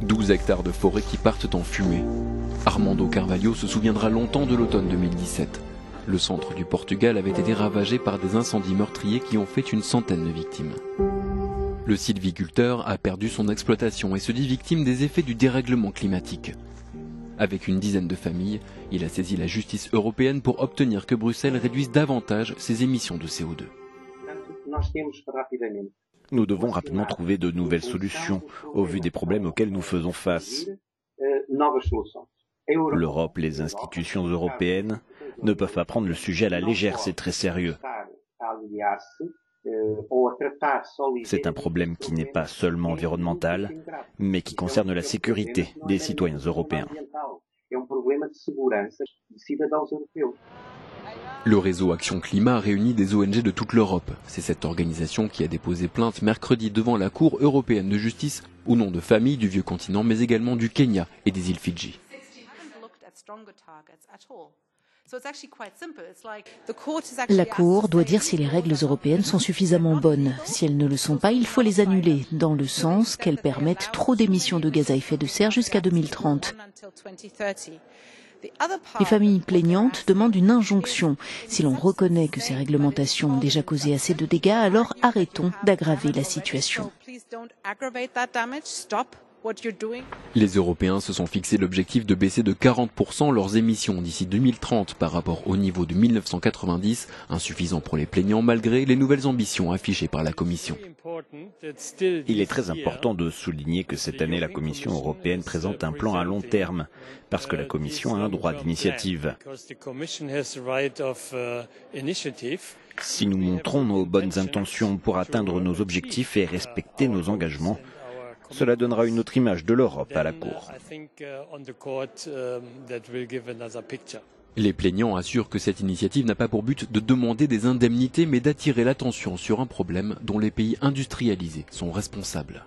12 hectares de forêt qui partent en fumée. Armando Carvalho se souviendra longtemps de l'automne 2017. Le centre du Portugal avait été ravagé par des incendies meurtriers qui ont fait une centaine de victimes. Le sylviculteur a perdu son exploitation et se dit victime des effets du dérèglement climatique. Avec une dizaine de familles, il a saisi la justice européenne pour obtenir que Bruxelles réduise davantage ses émissions de CO2. Nous devons rapidement trouver de nouvelles solutions au vu des problèmes auxquels nous faisons face. L'Europe, les institutions européennes ne peuvent pas prendre le sujet à la légère, c'est très sérieux. C'est un problème qui n'est pas seulement environnemental, mais qui concerne la sécurité des citoyens européens. Le réseau Action Climat réunit des ONG de toute l'Europe. C'est cette organisation qui a déposé plainte mercredi devant la Cour européenne de justice au nom de familles du vieux continent, mais également du Kenya et des îles Fidji. La Cour doit dire si les règles européennes sont suffisamment bonnes. Si elles ne le sont pas, il faut les annuler, dans le sens qu'elles permettent trop d'émissions de gaz à effet de serre jusqu'à 2030. Les familles plaignantes demandent une injonction. Si l'on reconnaît que ces réglementations ont déjà causé assez de dégâts, alors arrêtons d'aggraver la situation. Les Européens se sont fixé l'objectif de baisser de 40% leurs émissions d'ici 2030 par rapport au niveau de 1990, insuffisant pour les plaignants malgré les nouvelles ambitions affichées par la Commission. Il est très important de souligner que cette année, la Commission européenne présente un plan à long terme, parce que la Commission a un droit d'initiative. Si nous montrons nos bonnes intentions pour atteindre nos objectifs et respecter nos engagements, cela donnera une autre image de l'Europe à la Cour. Les plaignants assurent que cette initiative n'a pas pour but de demander des indemnités, mais d'attirer l'attention sur un problème dont les pays industrialisés sont responsables.